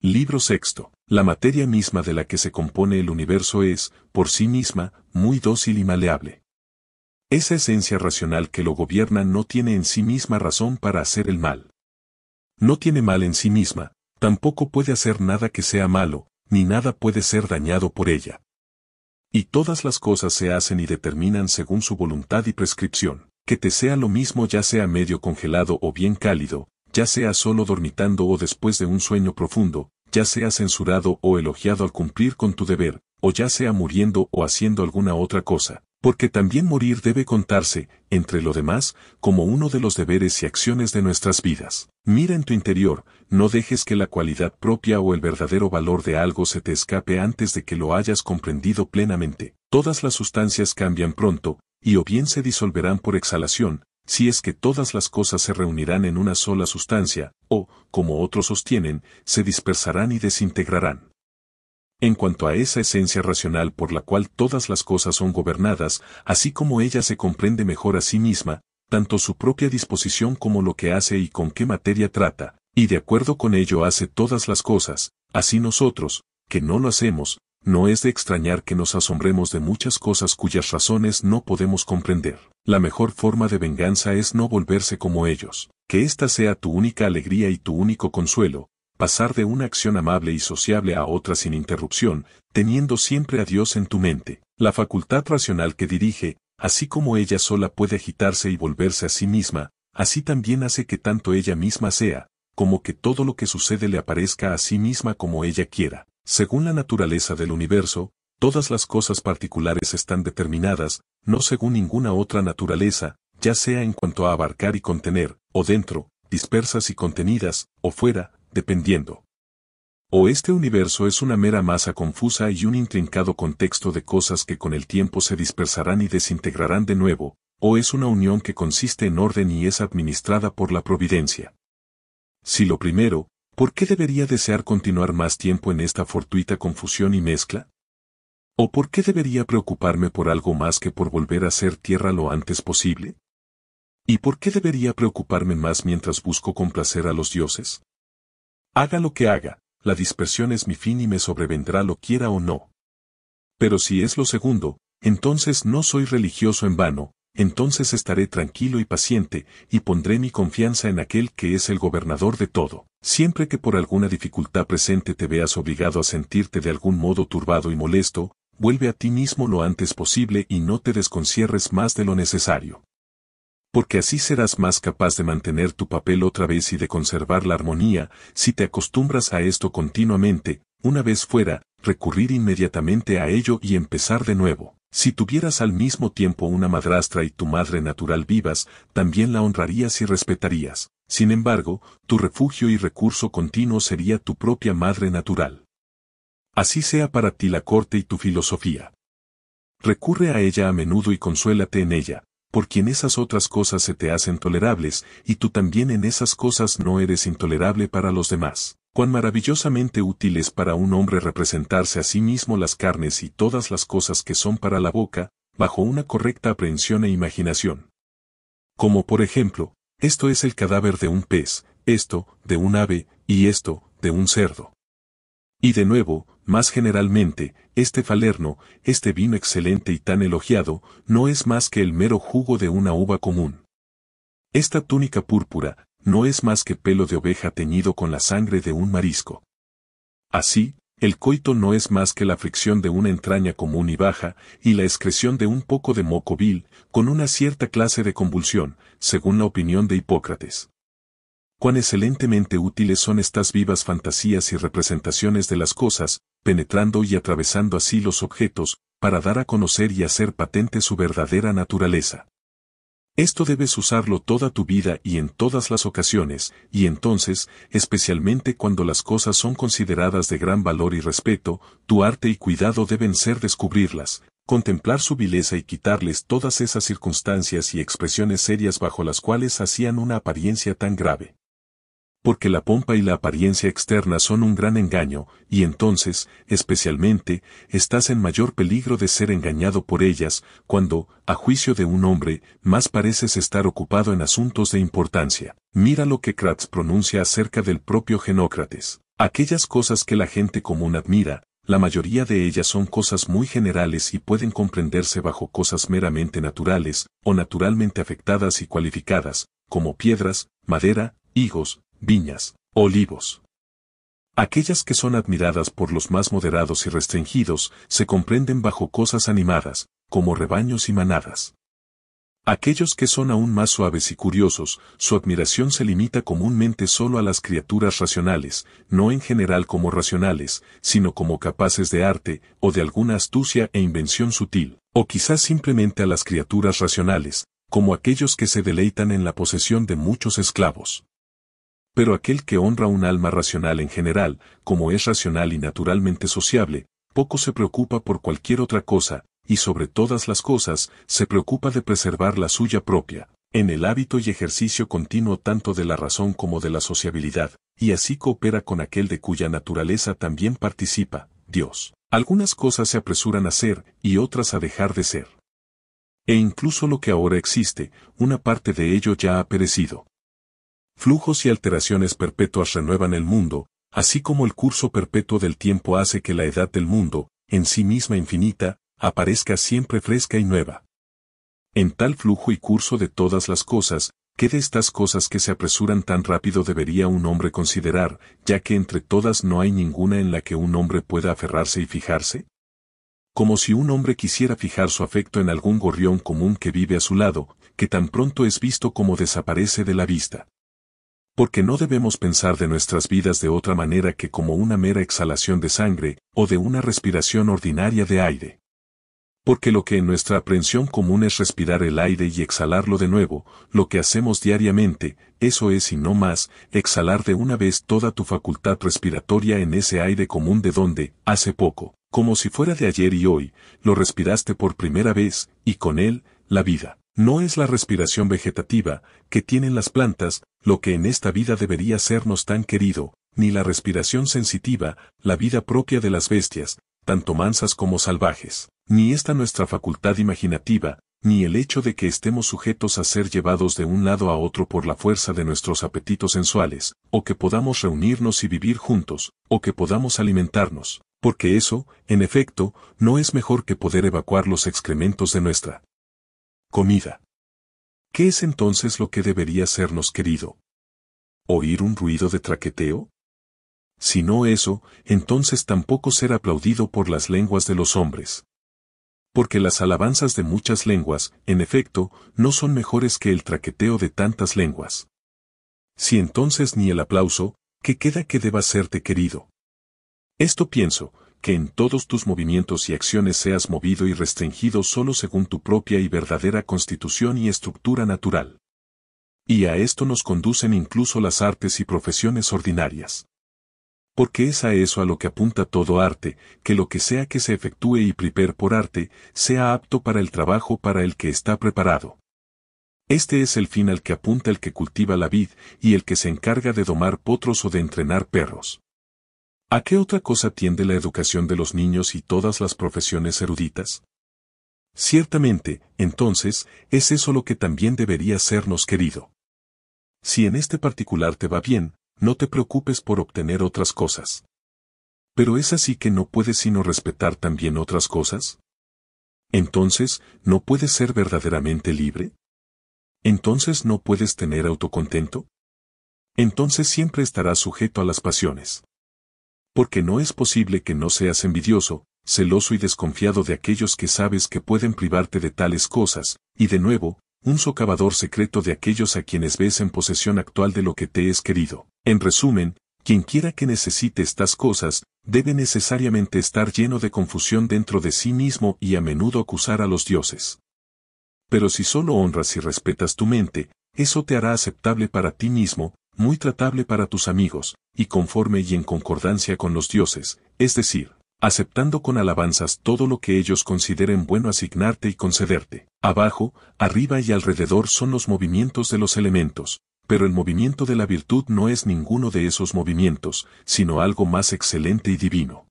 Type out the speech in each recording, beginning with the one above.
Libro sexto. La materia misma de la que se compone el universo es, por sí misma, muy dócil y maleable. Esa esencia racional que lo gobierna no tiene en sí misma razón para hacer el mal. No tiene mal en sí misma, tampoco puede hacer nada que sea malo, ni nada puede ser dañado por ella. Y todas las cosas se hacen y determinan según su voluntad y prescripción, que te sea lo mismo ya sea medio congelado o bien cálido, ya sea solo dormitando o después de un sueño profundo, ya sea censurado o elogiado al cumplir con tu deber, o ya sea muriendo o haciendo alguna otra cosa, porque también morir debe contarse, entre lo demás, como uno de los deberes y acciones de nuestras vidas. Mira en tu interior, no dejes que la cualidad propia o el verdadero valor de algo se te escape antes de que lo hayas comprendido plenamente. Todas las sustancias cambian pronto, y o bien se disolverán por exhalación, si es que todas las cosas se reunirán en una sola sustancia, o, como otros sostienen, se dispersarán y desintegrarán. En cuanto a esa esencia racional por la cual todas las cosas son gobernadas, así como ella se comprende mejor a sí misma, tanto su propia disposición como lo que hace y con qué materia trata, y de acuerdo con ello hace todas las cosas, así nosotros, que no lo hacemos, no es de extrañar que nos asombremos de muchas cosas cuyas razones no podemos comprender. La mejor forma de venganza es no volverse como ellos, que ésta sea tu única alegría y tu único consuelo, pasar de una acción amable y sociable a otra sin interrupción, teniendo siempre a Dios en tu mente. La facultad racional que dirige, así como ella sola puede agitarse y volverse a sí misma, así también hace que tanto ella misma sea, como que todo lo que sucede le aparezca a sí misma como ella quiera. Según la naturaleza del universo, todas las cosas particulares están determinadas, no según ninguna otra naturaleza, ya sea en cuanto a abarcar y contener, o dentro, dispersas y contenidas, o fuera, dependiendo. O este universo es una mera masa confusa y un intrincado contexto de cosas que con el tiempo se dispersarán y desintegrarán de nuevo, o es una unión que consiste en orden y es administrada por la providencia. Si lo primero, ¿por qué debería desear continuar más tiempo en esta fortuita confusión y mezcla? ¿O por qué debería preocuparme por algo más que por volver a ser tierra lo antes posible? ¿Y por qué debería preocuparme más mientras busco complacer a los dioses? Haga lo que haga, la dispersión es mi fin y me sobrevendrá lo quiera o no. Pero si es lo segundo, entonces no soy religioso en vano, entonces estaré tranquilo y paciente, y pondré mi confianza en aquel que es el gobernador de todo. Siempre que por alguna dificultad presente te veas obligado a sentirte de algún modo turbado y molesto, vuelve a ti mismo lo antes posible y no te desconcierres más de lo necesario. Porque así serás más capaz de mantener tu papel otra vez y de conservar la armonía, si te acostumbras a esto continuamente, una vez fuera, recurrir inmediatamente a ello y empezar de nuevo. Si tuvieras al mismo tiempo una madrastra y tu madre natural vivas, también la honrarías y respetarías. Sin embargo, tu refugio y recurso continuo sería tu propia madre natural. Así sea para ti la corte y tu filosofía. Recurre a ella a menudo y consuélate en ella, por quien esas otras cosas se te hacen tolerables, y tú también en esas cosas no eres intolerable para los demás. Cuán maravillosamente útil es para un hombre representarse a sí mismo las carnes y todas las cosas que son para la boca, bajo una correcta aprehensión e imaginación. Como por ejemplo, esto es el cadáver de un pez, esto, de un ave, y esto, de un cerdo. Y de nuevo, más generalmente, este falerno, este vino excelente y tan elogiado, no es más que el mero jugo de una uva común. Esta túnica púrpura, no es más que pelo de oveja teñido con la sangre de un marisco. Así, el coito no es más que la fricción de una entraña común y baja, y la excreción de un poco de moco vil, con una cierta clase de convulsión, según la opinión de Hipócrates. Cuán excelentemente útiles son estas vivas fantasías y representaciones de las cosas, penetrando y atravesando así los objetos, para dar a conocer y hacer patente su verdadera naturaleza. Esto debes usarlo toda tu vida y en todas las ocasiones, y entonces, especialmente cuando las cosas son consideradas de gran valor y respeto, tu arte y cuidado deben ser descubrirlas, contemplar su vileza y quitarles todas esas circunstancias y expresiones serias bajo las cuales hacían una apariencia tan grave. Porque la pompa y la apariencia externa son un gran engaño, y entonces, especialmente, estás en mayor peligro de ser engañado por ellas, cuando, a juicio de un hombre, más pareces estar ocupado en asuntos de importancia. Mira lo que Crates pronuncia acerca del propio Genócrates. Aquellas cosas que la gente común admira, la mayoría de ellas son cosas muy generales y pueden comprenderse bajo cosas meramente naturales, o naturalmente afectadas y cualificadas, como piedras, madera, higos, viñas, olivos. Aquellas que son admiradas por los más moderados y restringidos, se comprenden bajo cosas animadas, como rebaños y manadas. Aquellos que son aún más suaves y curiosos, su admiración se limita comúnmente solo a las criaturas racionales, no en general como racionales, sino como capaces de arte, o de alguna astucia e invención sutil, o quizás simplemente a las criaturas racionales, como aquellos que se deleitan en la posesión de muchos esclavos. Pero aquel que honra un alma racional en general, como es racional y naturalmente sociable, poco se preocupa por cualquier otra cosa, y sobre todas las cosas, se preocupa de preservar la suya propia, en el hábito y ejercicio continuo tanto de la razón como de la sociabilidad, y así coopera con aquel de cuya naturaleza también participa, Dios. Algunas cosas se apresuran a ser, y otras a dejar de ser. E incluso lo que ahora existe, una parte de ello ya ha perecido. Flujos y alteraciones perpetuas renuevan el mundo, así como el curso perpetuo del tiempo hace que la edad del mundo, en sí misma infinita, aparezca siempre fresca y nueva. En tal flujo y curso de todas las cosas, ¿qué de estas cosas que se apresuran tan rápido debería un hombre considerar, ya que entre todas no hay ninguna en la que un hombre pueda aferrarse y fijarse? Como si un hombre quisiera fijar su afecto en algún gorrión común que vive a su lado, que tan pronto es visto como desaparece de la vista. Porque no debemos pensar de nuestras vidas de otra manera que como una mera exhalación de sangre, o de una respiración ordinaria de aire. Porque lo que en nuestra aprehensión común es respirar el aire y exhalarlo de nuevo, lo que hacemos diariamente, eso es y no más, exhalar de una vez toda tu facultad respiratoria en ese aire común de donde, hace poco, como si fuera de ayer y hoy, lo respiraste por primera vez, y con él, la vida. No es la respiración vegetativa, que tienen las plantas, lo que en esta vida debería sernos tan querido, ni la respiración sensitiva, la vida propia de las bestias, tanto mansas como salvajes, ni esta nuestra facultad imaginativa, ni el hecho de que estemos sujetos a ser llevados de un lado a otro por la fuerza de nuestros apetitos sensuales, o que podamos reunirnos y vivir juntos, o que podamos alimentarnos, porque eso, en efecto, no es mejor que poder evacuar los excrementos de nuestra comida. ¿Qué es entonces lo que debería sernos querido? ¿Oír un ruido de traqueteo? Si no eso, entonces tampoco ser aplaudido por las lenguas de los hombres. Porque las alabanzas de muchas lenguas, en efecto, no son mejores que el traqueteo de tantas lenguas. Si entonces ni el aplauso, ¿qué queda que deba serte querido? Esto pienso, que en todos tus movimientos y acciones seas movido y restringido solo según tu propia y verdadera constitución y estructura natural. Y a esto nos conducen incluso las artes y profesiones ordinarias. Porque es a eso a lo que apunta todo arte, que lo que sea que se efectúe y prepare por arte, sea apto para el trabajo para el que está preparado. Este es el fin al que apunta el que cultiva la vid, y el que se encarga de domar potros o de entrenar perros. ¿A qué otra cosa tiende la educación de los niños y todas las profesiones eruditas? Ciertamente, entonces, es eso lo que también debería sernos querido. Si en este particular te va bien, no te preocupes por obtener otras cosas. ¿Pero es así que no puedes sino respetar también otras cosas? Entonces, ¿no puedes ser verdaderamente libre? ¿Entonces no puedes tener autocontento? Entonces siempre estarás sujeto a las pasiones. Porque no es posible que no seas envidioso, celoso y desconfiado de aquellos que sabes que pueden privarte de tales cosas, y de nuevo, un socavador secreto de aquellos a quienes ves en posesión actual de lo que te es querido. En resumen, quienquiera que necesite estas cosas, debe necesariamente estar lleno de confusión dentro de sí mismo y a menudo acusar a los dioses. Pero si solo honras y respetas tu mente, eso te hará aceptable para ti mismo, muy tratable para tus amigos, y conforme y en concordancia con los dioses, es decir, aceptando con alabanzas todo lo que ellos consideren bueno asignarte y concederte. Abajo, arriba y alrededor son los movimientos de los elementos, pero el movimiento de la virtud no es ninguno de esos movimientos, sino algo más excelente y divino,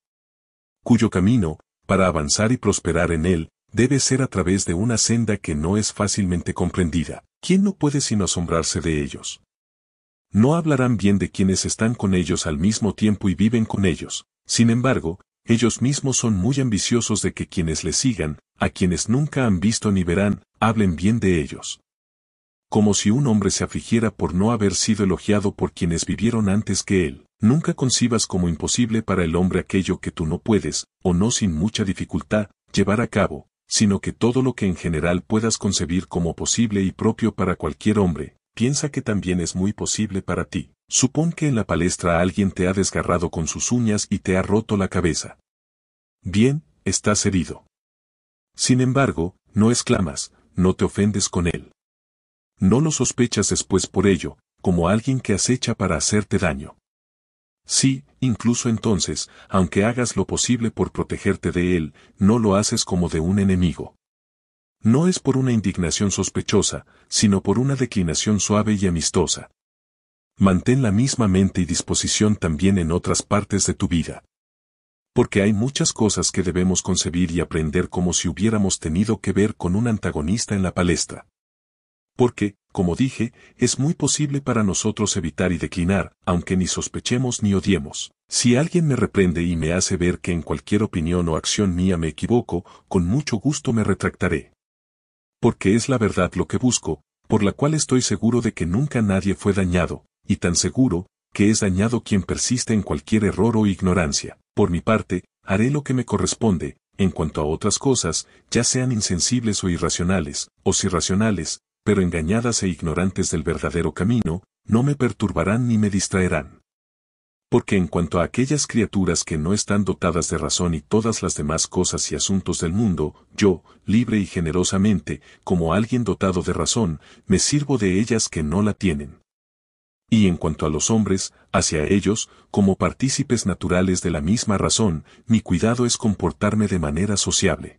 cuyo camino, para avanzar y prosperar en él, debe ser a través de una senda que no es fácilmente comprendida. ¿Quién no puede sino asombrarse de ellos? No hablarán bien de quienes están con ellos al mismo tiempo y viven con ellos. Sin embargo, ellos mismos son muy ambiciosos de que quienes les sigan, a quienes nunca han visto ni verán, hablen bien de ellos. Como si un hombre se afligiera por no haber sido elogiado por quienes vivieron antes que él. Nunca concibas como imposible para el hombre aquello que tú no puedes, o no sin mucha dificultad, llevar a cabo, sino que todo lo que en general puedas concebir como posible y propio para cualquier hombre, piensa que también es muy posible para ti. Supón que en la palestra alguien te ha desgarrado con sus uñas y te ha roto la cabeza. Bien, estás herido. Sin embargo, no exclamas, no te ofendes con él. No lo sospechas después por ello, como alguien que acecha para hacerte daño. Sí, incluso entonces, aunque hagas lo posible por protegerte de él, no lo haces como de un enemigo. No es por una indignación sospechosa, sino por una declinación suave y amistosa. Mantén la misma mente y disposición también en otras partes de tu vida. Porque hay muchas cosas que debemos concebir y aprender como si hubiéramos tenido que ver con un antagonista en la palestra. Porque, como dije, es muy posible para nosotros evitar y declinar, aunque ni sospechemos ni odiemos. Si alguien me reprende y me hace ver que en cualquier opinión o acción mía me equivoco, con mucho gusto me retractaré. Porque es la verdad lo que busco, por la cual estoy seguro de que nunca nadie fue dañado, y tan seguro, que es dañado quien persiste en cualquier error o ignorancia. Por mi parte, haré lo que me corresponde, en cuanto a otras cosas, ya sean insensibles o irracionales, o irracionales, pero engañadas e ignorantes del verdadero camino, no me perturbarán ni me distraerán. Porque en cuanto a aquellas criaturas que no están dotadas de razón y todas las demás cosas y asuntos del mundo, yo, libre y generosamente, como alguien dotado de razón, me sirvo de ellas que no la tienen. Y en cuanto a los hombres, hacia ellos, como partícipes naturales de la misma razón, mi cuidado es comportarme de manera sociable.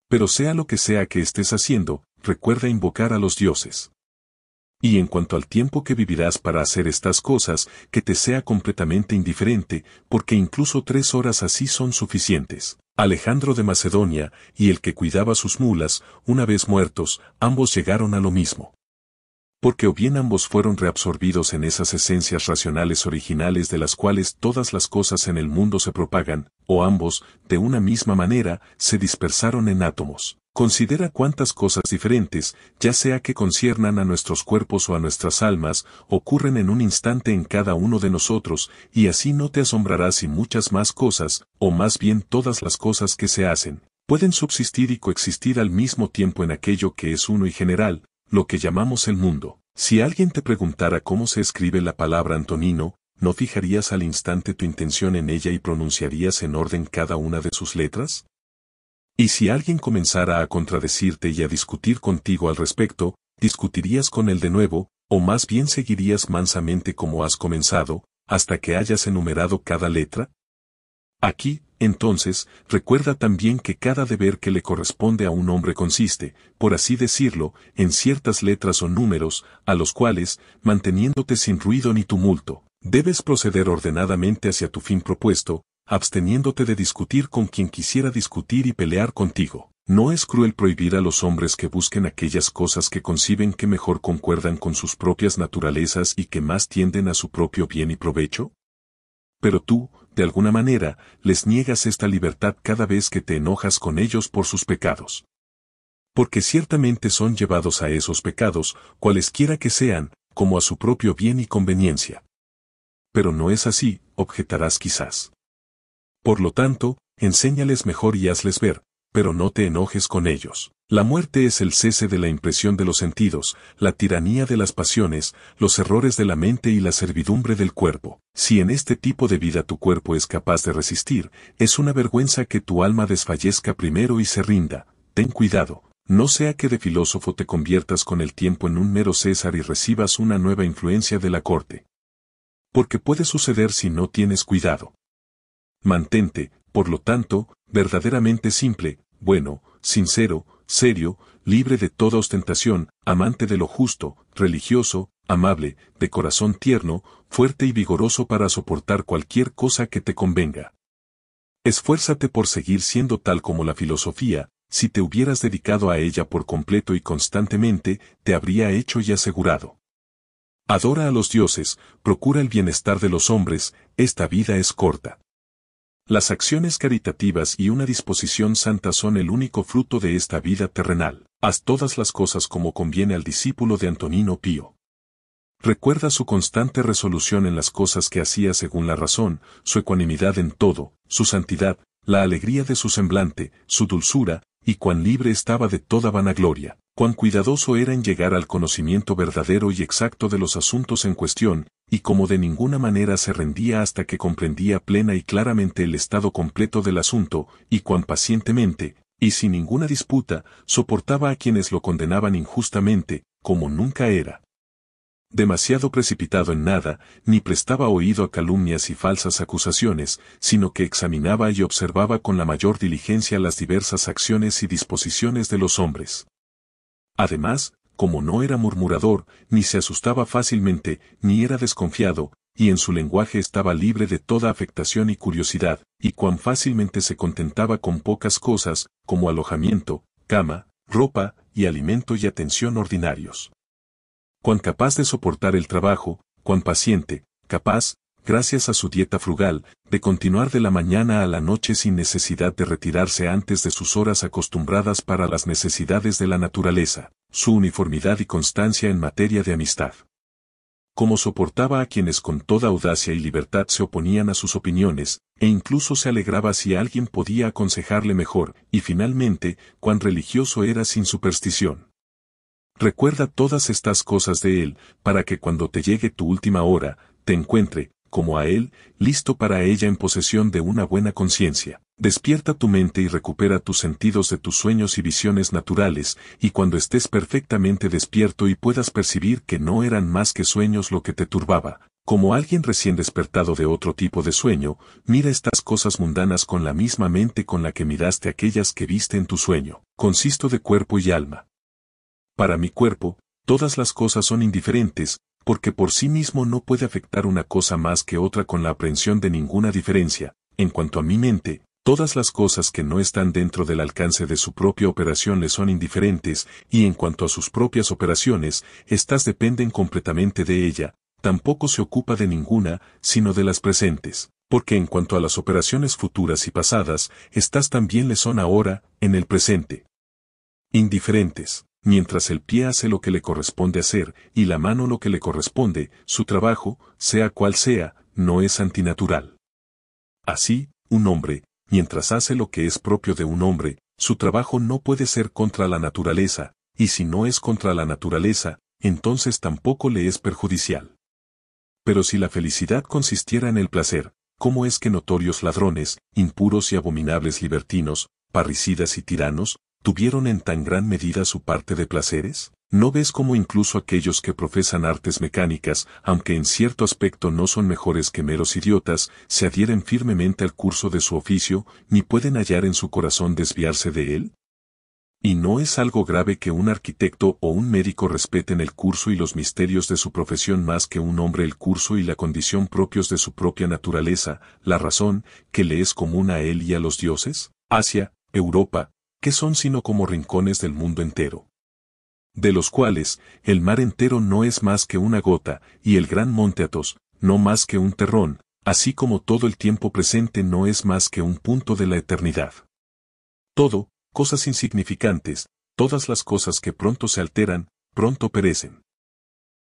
Pero sea lo que sea que estés haciendo, recuerda invocar a los dioses. Y en cuanto al tiempo que vivirás para hacer estas cosas, que te sea completamente indiferente, porque incluso 3 horas así son suficientes. Alejandro de Macedonia, y el que cuidaba sus mulas, una vez muertos, ambos llegaron a lo mismo. Porque o bien ambos fueron reabsorbidos en esas esencias racionales originales de las cuales todas las cosas en el mundo se propagan, o ambos, de una misma manera, se dispersaron en átomos. Considera cuántas cosas diferentes, ya sea que conciernan a nuestros cuerpos o a nuestras almas, ocurren en un instante en cada uno de nosotros, y así no te asombrarás si muchas más cosas, o más bien todas las cosas que se hacen, pueden subsistir y coexistir al mismo tiempo en aquello que es uno y general, lo que llamamos el mundo. Si alguien te preguntara cómo se escribe la palabra Antonino, ¿no fijarías al instante tu intención en ella y pronunciarías en orden cada una de sus letras? Y si alguien comenzara a contradecirte y a discutir contigo al respecto, discutirías con él de nuevo, o más bien seguirías mansamente como has comenzado, hasta que hayas enumerado cada letra? Aquí, entonces, recuerda también que cada deber que le corresponde a un hombre consiste, por así decirlo, en ciertas letras o números, a los cuales, manteniéndote sin ruido ni tumulto, debes proceder ordenadamente hacia tu fin propuesto, absteniéndote de discutir con quien quisiera discutir y pelear contigo. ¿No es cruel prohibir a los hombres que busquen aquellas cosas que conciben que mejor concuerdan con sus propias naturalezas y que más tienden a su propio bien y provecho? Pero tú, de alguna manera, les niegas esta libertad cada vez que te enojas con ellos por sus pecados. Porque ciertamente son llevados a esos pecados, cualesquiera que sean, como a su propio bien y conveniencia. Pero no es así, objetarás quizás. Por lo tanto, enséñales mejor y hazles ver, pero no te enojes con ellos. La muerte es el cese de la impresión de los sentidos, la tiranía de las pasiones, los errores de la mente y la servidumbre del cuerpo. Si en este tipo de vida tu cuerpo es capaz de resistir, es una vergüenza que tu alma desfallezca primero y se rinda. Ten cuidado, no sea que de filósofo te conviertas con el tiempo en un mero César y recibas una nueva influencia de la corte. Porque puede suceder si no tienes cuidado. Mantente, por lo tanto, verdaderamente simple, bueno, sincero, serio, libre de toda ostentación, amante de lo justo, religioso, amable, de corazón tierno, fuerte y vigoroso para soportar cualquier cosa que te convenga. Esfuérzate por seguir siendo tal como la filosofía, si te hubieras dedicado a ella por completo y constantemente, te habría hecho y asegurado. Adora a los dioses, procura el bienestar de los hombres, esta vida es corta. Las acciones caritativas y una disposición santa son el único fruto de esta vida terrenal. Haz todas las cosas como conviene al discípulo de Antonino Pío. Recuerda su constante resolución en las cosas que hacía según la razón, su ecuanimidad en todo, su santidad, la alegría de su semblante, su dulzura, y cuán libre estaba de toda vanagloria, cuán cuidadoso era en llegar al conocimiento verdadero y exacto de los asuntos en cuestión, y cómo de ninguna manera se rendía hasta que comprendía plena y claramente el estado completo del asunto, y cuán pacientemente, y sin ninguna disputa, soportaba a quienes lo condenaban injustamente, como nunca era demasiado precipitado en nada, ni prestaba oído a calumnias y falsas acusaciones, sino que examinaba y observaba con la mayor diligencia las diversas acciones y disposiciones de los hombres. Además, como no era murmurador, ni se asustaba fácilmente, ni era desconfiado, y en su lenguaje estaba libre de toda afectación y curiosidad, y cuán fácilmente se contentaba con pocas cosas, como alojamiento, cama, ropa, y alimento y atención ordinarios. Cuán capaz de soportar el trabajo, cuán paciente, capaz, gracias a su dieta frugal, de continuar de la mañana a la noche sin necesidad de retirarse antes de sus horas acostumbradas para las necesidades de la naturaleza, su uniformidad y constancia en materia de amistad. Cómo soportaba a quienes con toda audacia y libertad se oponían a sus opiniones, e incluso se alegraba si alguien podía aconsejarle mejor, y finalmente, cuán religioso era sin superstición. Recuerda todas estas cosas de él, para que cuando te llegue tu última hora, te encuentre, como a él, listo para ella en posesión de una buena conciencia. Despierta tu mente y recupera tus sentidos de tus sueños y visiones naturales, y cuando estés perfectamente despierto y puedas percibir que no eran más que sueños lo que te turbaba, como alguien recién despertado de otro tipo de sueño, mira estas cosas mundanas con la misma mente con la que miraste aquellas que viste en tu sueño. Consisto de cuerpo y alma. Para mi cuerpo, todas las cosas son indiferentes, porque por sí mismo no puede afectar una cosa más que otra con la aprehensión de ninguna diferencia. En cuanto a mi mente, todas las cosas que no están dentro del alcance de su propia operación le son indiferentes, y en cuanto a sus propias operaciones, éstas dependen completamente de ella, tampoco se ocupa de ninguna, sino de las presentes, porque en cuanto a las operaciones futuras y pasadas, éstas también le son ahora, en el presente, indiferentes. Mientras el pie hace lo que le corresponde hacer, y la mano lo que le corresponde, su trabajo, sea cual sea, no es antinatural. Así, un hombre, mientras hace lo que es propio de un hombre, su trabajo no puede ser contra la naturaleza, y si no es contra la naturaleza, entonces tampoco le es perjudicial. Pero si la felicidad consistiera en el placer, ¿cómo es que notorios ladrones, impuros y abominables libertinos, parricidas y tiranos, tuvieron en tan gran medida su parte de placeres? ¿No ves cómo incluso aquellos que profesan artes mecánicas, aunque en cierto aspecto no son mejores que meros idiotas, se adhieren firmemente al curso de su oficio, ni pueden hallar en su corazón desviarse de él? ¿Y no es algo grave que un arquitecto o un médico respeten el curso y los misterios de su profesión más que un hombre el curso y la condición propios de su propia naturaleza, la razón, que le es común a él y a los dioses? Asia, Europa, ¿qué son sino como rincones del mundo entero? De los cuales, el mar entero no es más que una gota, y el gran monte Athos, no más que un terrón, así como todo el tiempo presente no es más que un punto de la eternidad. Todo, cosas insignificantes, todas las cosas que pronto se alteran, pronto perecen.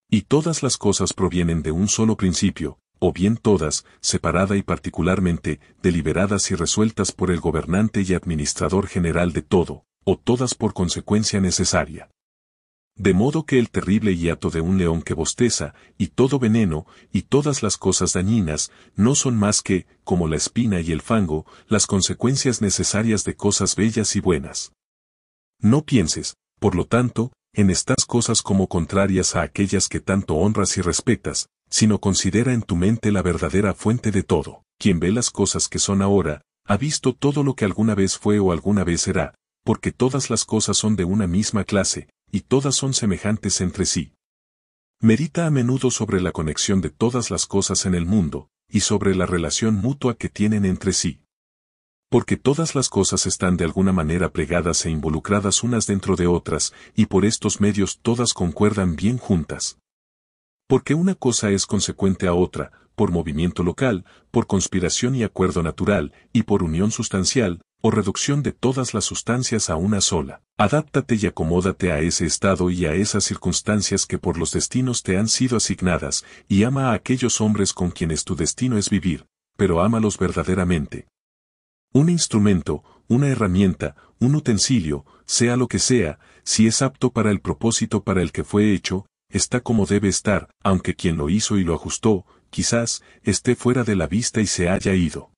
Y todas las cosas provienen de un solo principio, o bien todas, separada y particularmente, deliberadas y resueltas por el gobernante y administrador general de todo, o todas por consecuencia necesaria. De modo que el terrible hiato de un león que bosteza, y todo veneno, y todas las cosas dañinas, no son más que, como la espina y el fango, las consecuencias necesarias de cosas bellas y buenas. No pienses, por lo tanto, en estas cosas como contrarias a aquellas que tanto honras y respetas, sino considera en tu mente la verdadera fuente de todo. Quien ve las cosas que son ahora, ha visto todo lo que alguna vez fue o alguna vez será, porque todas las cosas son de una misma clase, y todas son semejantes entre sí. Medita a menudo sobre la conexión de todas las cosas en el mundo, y sobre la relación mutua que tienen entre sí. Porque todas las cosas están de alguna manera plegadas e involucradas unas dentro de otras, y por estos medios todas concuerdan bien juntas. Porque una cosa es consecuente a otra, por movimiento local, por conspiración y acuerdo natural, y por unión sustancial, o reducción de todas las sustancias a una sola. Adáptate y acomódate a ese estado y a esas circunstancias que por los destinos te han sido asignadas, y ama a aquellos hombres con quienes tu destino es vivir, pero ámalos verdaderamente. Un instrumento, una herramienta, un utensilio, sea lo que sea, si es apto para el propósito para el que fue hecho, está como debe estar, aunque quien lo hizo y lo ajustó, quizás, esté fuera de la vista y se haya ido.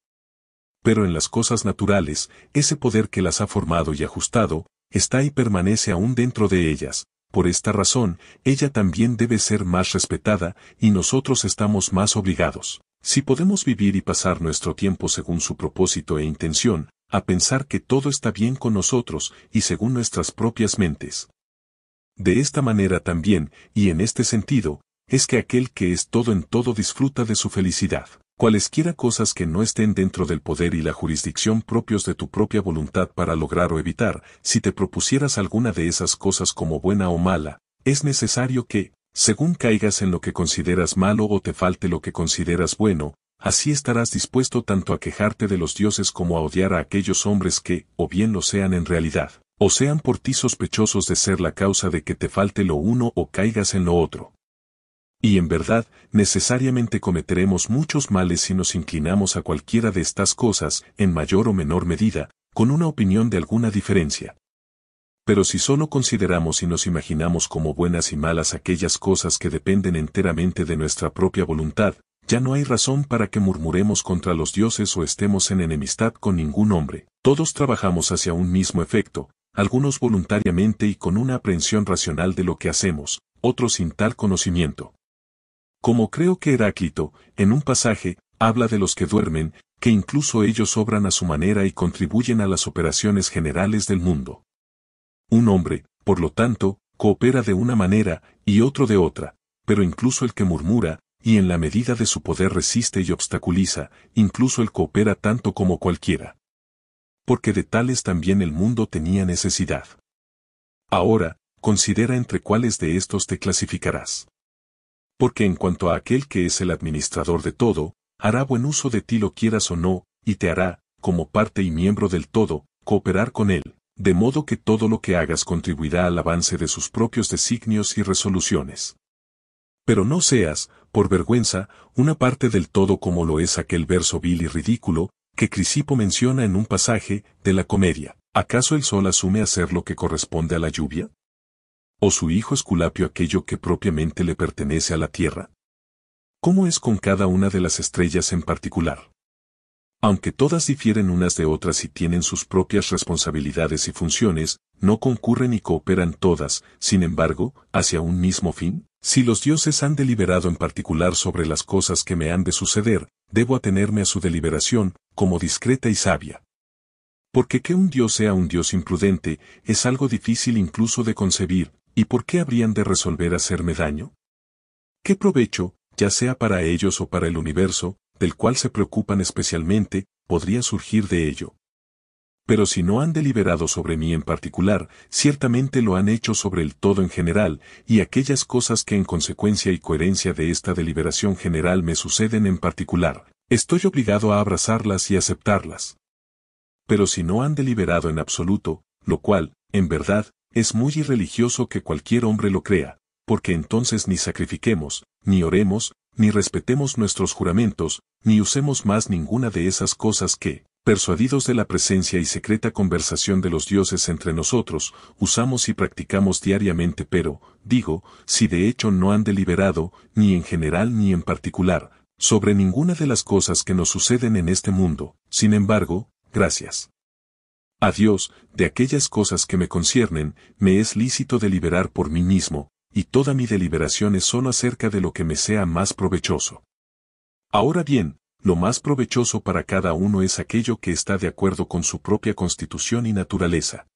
Pero en las cosas naturales, ese poder que las ha formado y ajustado, está y permanece aún dentro de ellas. Por esta razón, ella también debe ser más respetada, y nosotros estamos más obligados, si podemos vivir y pasar nuestro tiempo según su propósito e intención, a pensar que todo está bien con nosotros, y según nuestras propias mentes. De esta manera también, y en este sentido, es que aquel que es todo en todo disfruta de su felicidad. Cualesquiera cosas que no estén dentro del poder y la jurisdicción propios de tu propia voluntad para lograr o evitar, si te propusieras alguna de esas cosas como buena o mala, es necesario que, según caigas en lo que consideras malo o te falte lo que consideras bueno, así estarás dispuesto tanto a quejarte de los dioses como a odiar a aquellos hombres que, o bien lo sean en realidad, o sean por ti sospechosos de ser la causa de que te falte lo uno o caigas en lo otro. Y en verdad, necesariamente cometeremos muchos males si nos inclinamos a cualquiera de estas cosas, en mayor o menor medida, con una opinión de alguna diferencia. Pero si solo consideramos y nos imaginamos como buenas y malas aquellas cosas que dependen enteramente de nuestra propia voluntad, ya no hay razón para que murmuremos contra los dioses o estemos en enemistad con ningún hombre. Todos trabajamos hacia un mismo efecto, algunos voluntariamente y con una aprehensión racional de lo que hacemos, otros sin tal conocimiento. Como creo que Heráclito, en un pasaje, habla de los que duermen, que incluso ellos obran a su manera y contribuyen a las operaciones generales del mundo. Un hombre, por lo tanto, coopera de una manera, y otro de otra, pero incluso el que murmura, y en la medida de su poder resiste y obstaculiza, incluso él coopera tanto como cualquiera. Porque de tales también el mundo tenía necesidad. Ahora, considera entre cuáles de estos te clasificarás. Porque en cuanto a aquel que es el administrador de todo, hará buen uso de ti lo quieras o no, y te hará, como parte y miembro del todo, cooperar con él, de modo que todo lo que hagas contribuirá al avance de sus propios designios y resoluciones. Pero no seas, por vergüenza, una parte del todo como lo es aquel verso vil y ridículo, que Crisipo menciona en un pasaje de la comedia. ¿Acaso el sol asume hacer lo que corresponde a la lluvia? ¿O su hijo Esculapio aquello que propiamente le pertenece a la tierra? ¿Cómo es con cada una de las estrellas en particular? Aunque todas difieren unas de otras y tienen sus propias responsabilidades y funciones, no concurren y cooperan todas, sin embargo, hacia un mismo fin. Si los dioses han deliberado en particular sobre las cosas que me han de suceder, debo atenerme a su deliberación, como discreta y sabia. Porque que un dios sea un dios imprudente, es algo difícil incluso de concebir, ¿y por qué habrían de resolver hacerme daño? ¿Qué provecho, ya sea para ellos o para el universo, del cual se preocupan especialmente, podría surgir de ello? Pero si no han deliberado sobre mí en particular, ciertamente lo han hecho sobre el todo en general, y aquellas cosas que en consecuencia y coherencia de esta deliberación general me suceden en particular, estoy obligado a abrazarlas y aceptarlas. Pero si no han deliberado en absoluto, lo cual, en verdad, es muy irreligioso que cualquier hombre lo crea, porque entonces ni sacrifiquemos, ni oremos, ni respetemos nuestros juramentos, ni usemos más ninguna de esas cosas que, persuadidos de la presencia y secreta conversación de los dioses entre nosotros, usamos y practicamos diariamente, pero, digo, si de hecho no han deliberado, ni en general ni en particular, sobre ninguna de las cosas que nos suceden en este mundo, sin embargo, gracias a Dios, de aquellas cosas que me conciernen, me es lícito deliberar por mí mismo, y toda mi deliberación es solo acerca de lo que me sea más provechoso. Ahora bien, lo más provechoso para cada uno es aquello que está de acuerdo con su propia constitución y naturaleza.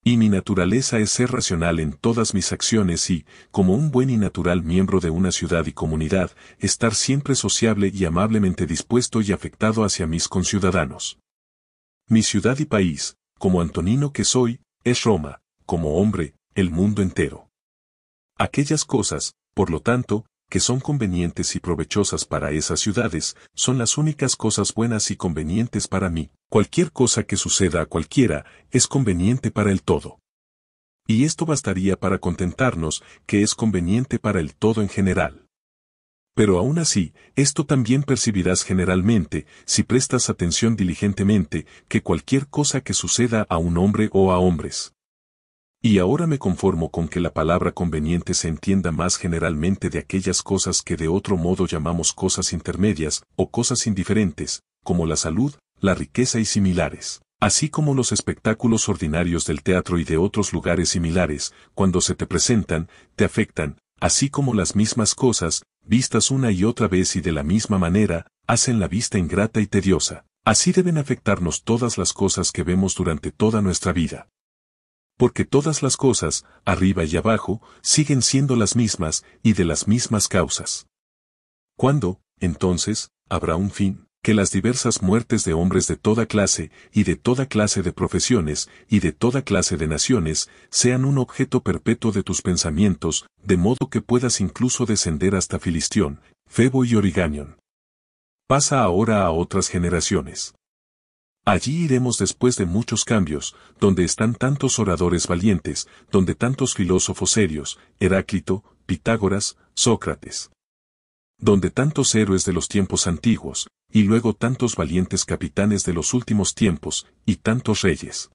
Y mi naturaleza es ser racional en todas mis acciones y, como un buen y natural miembro de una ciudad y comunidad, estar siempre sociable y amablemente dispuesto y afectado hacia mis conciudadanos. Mi ciudad y país, como Antonino que soy, es Roma, como hombre, el mundo entero. Aquellas cosas, por lo tanto, que son convenientes y provechosas para esas ciudades, son las únicas cosas buenas y convenientes para mí. Cualquier cosa que suceda a cualquiera, es conveniente para el todo. Y esto bastaría para contentarnos, que es conveniente para el todo en general. Pero aún así, esto también percibirás generalmente, si prestas atención diligentemente, que cualquier cosa que suceda a un hombre o a hombres. Y ahora me conformo con que la palabra conveniente se entienda más generalmente de aquellas cosas que de otro modo llamamos cosas intermedias, o cosas indiferentes, como la salud, la riqueza y similares. Así como los espectáculos ordinarios del teatro y de otros lugares similares, cuando se te presentan, te afectan, así como las mismas cosas, vistas una y otra vez y de la misma manera, hacen la vista ingrata y tediosa. Así deben afectarnos todas las cosas que vemos durante toda nuestra vida. Porque todas las cosas, arriba y abajo, siguen siendo las mismas, y de las mismas causas. ¿Cuándo, entonces, habrá un fin? Que las diversas muertes de hombres de toda clase, y de toda clase de profesiones, y de toda clase de naciones, sean un objeto perpetuo de tus pensamientos, de modo que puedas incluso descender hasta Filistión, Febo y Origanion. Pasa ahora a otras generaciones. Allí iremos después de muchos cambios, donde están tantos oradores valientes, donde tantos filósofos serios, Heráclito, Pitágoras, Sócrates. Donde tantos héroes de los tiempos antiguos, y luego tantos valientes capitanes de los últimos tiempos, y tantos reyes.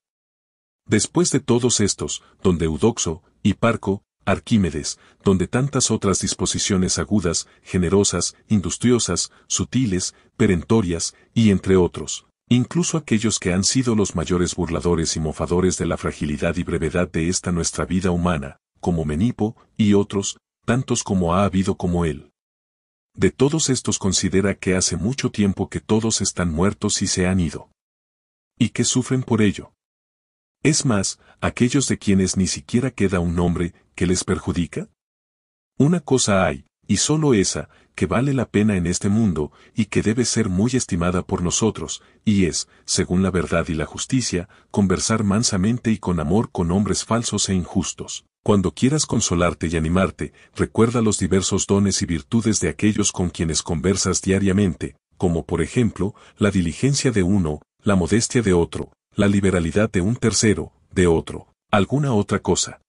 Después de todos estos, donde Eudoxo, Hiparco, Arquímedes, donde tantas otras disposiciones agudas, generosas, industriosas, sutiles, perentorias, y entre otros. Incluso aquellos que han sido los mayores burladores y mofadores de la fragilidad y brevedad de esta nuestra vida humana, como Menipo, y otros, tantos como ha habido como él. De todos estos considera que hace mucho tiempo que todos están muertos y se han ido. Y que sufren por ello. Es más, aquellos de quienes ni siquiera queda un nombre, que les perjudica. Una cosa hay, y sólo esa, que vale la pena en este mundo, y que debe ser muy estimada por nosotros, y es, según la verdad y la justicia, conversar mansamente y con amor con hombres falsos e injustos. Cuando quieras consolarte y animarte, recuerda los diversos dones y virtudes de aquellos con quienes conversas diariamente, como por ejemplo, la diligencia de uno, la modestia de otro, la liberalidad de un tercero, de otro, alguna otra cosa.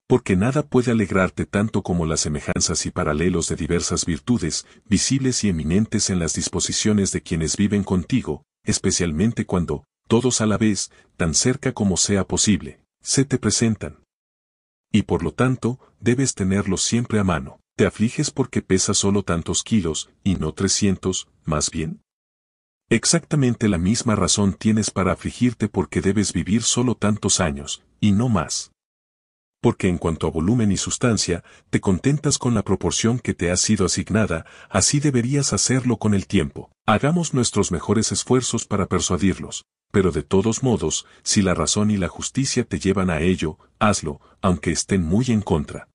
Porque nada puede alegrarte tanto como las semejanzas y paralelos de diversas virtudes, visibles y eminentes en las disposiciones de quienes viven contigo, especialmente cuando, todos a la vez, tan cerca como sea posible, se te presentan. Y por lo tanto, debes tenerlos siempre a mano. ¿Te afliges porque pesas solo tantos kilos, y no 300, más bien? Exactamente la misma razón tienes para afligirte porque debes vivir solo tantos años, y no más. Porque en cuanto a volumen y sustancia, te contentas con la proporción que te ha sido asignada, así deberías hacerlo con el tiempo. Hagamos nuestros mejores esfuerzos para persuadirlos, pero de todos modos, si la razón y la justicia te llevan a ello, hazlo, aunque estén muy en contra.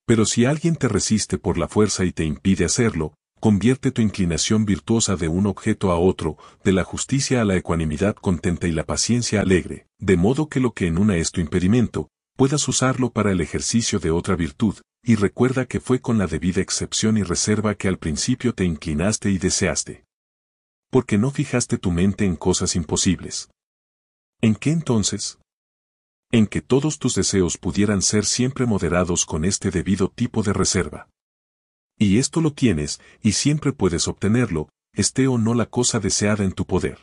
Pero si alguien te resiste por la fuerza y te impide hacerlo, convierte tu inclinación virtuosa de un objeto a otro, de la justicia a la ecuanimidad contenta y la paciencia alegre, de modo que lo que en una es tu impedimento, puedas usarlo para el ejercicio de otra virtud, y recuerda que fue con la debida excepción y reserva que al principio te inclinaste y deseaste. Porque no fijaste tu mente en cosas imposibles. ¿En qué entonces? En que todos tus deseos pudieran ser siempre moderados con este debido tipo de reserva. Y esto lo tienes, y siempre puedes obtenerlo, esté o no la cosa deseada en tu poder.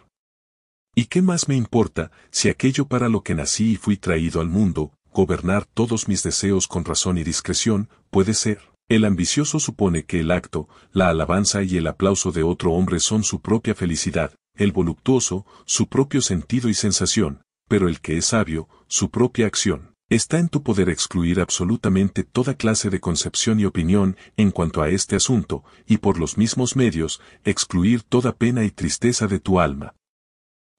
¿Y qué más me importa, si aquello para lo que nací y fui traído al mundo, gobernar todos mis deseos con razón y discreción, puede ser? El ambicioso supone que el acto, la alabanza y el aplauso de otro hombre son su propia felicidad, el voluptuoso, su propio sentido y sensación, pero el que es sabio, su propia acción. Está en tu poder excluir absolutamente toda clase de concepción y opinión en cuanto a este asunto, y por los mismos medios, excluir toda pena y tristeza de tu alma.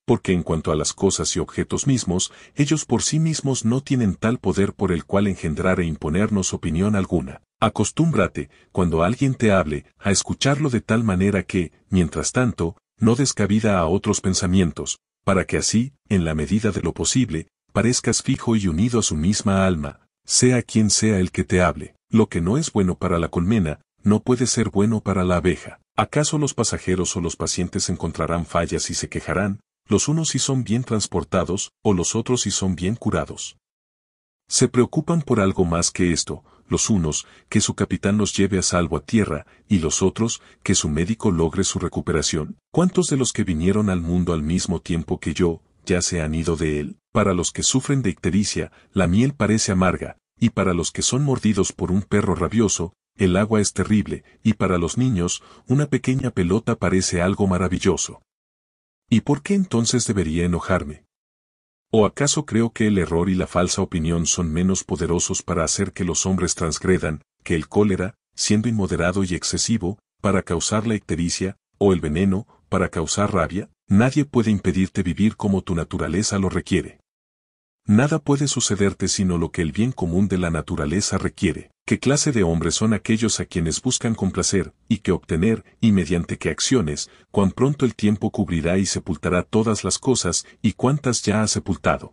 Porque en cuanto a las cosas y objetos mismos, ellos por sí mismos no tienen tal poder por el cual engendrar e imponernos opinión alguna. Acostúmbrate, cuando alguien te hable, a escucharlo de tal manera que, mientras tanto, no des cabida a otros pensamientos, para que así, en la medida de lo posible, parezcas fijo y unido a su misma alma, sea quien sea el que te hable. Lo que no es bueno para la colmena, no puede ser bueno para la abeja. ¿Acaso los pasajeros o los pacientes encontrarán fallas y se quejarán, los unos si son bien transportados, o los otros si son bien curados? Se preocupan por algo más que esto, los unos, que su capitán los lleve a salvo a tierra, y los otros, que su médico logre su recuperación. ¿Cuántos de los que vinieron al mundo al mismo tiempo que yo, ya se han ido de él? Para los que sufren de ictericia, la miel parece amarga, y para los que son mordidos por un perro rabioso, el agua es terrible, y para los niños, una pequeña pelota parece algo maravilloso. ¿Y por qué entonces debería enojarme? ¿O acaso creo que el error y la falsa opinión son menos poderosos para hacer que los hombres transgredan, que el cólera, siendo inmoderado y excesivo, para causar la ictericia, o el veneno, para causar rabia? Nadie puede impedirte vivir como tu naturaleza lo requiere. Nada puede sucederte sino lo que el bien común de la naturaleza requiere. ¿Qué clase de hombres son aquellos a quienes buscan complacer, y que obtener, y mediante qué acciones, cuán pronto el tiempo cubrirá y sepultará todas las cosas, y cuántas ya ha sepultado?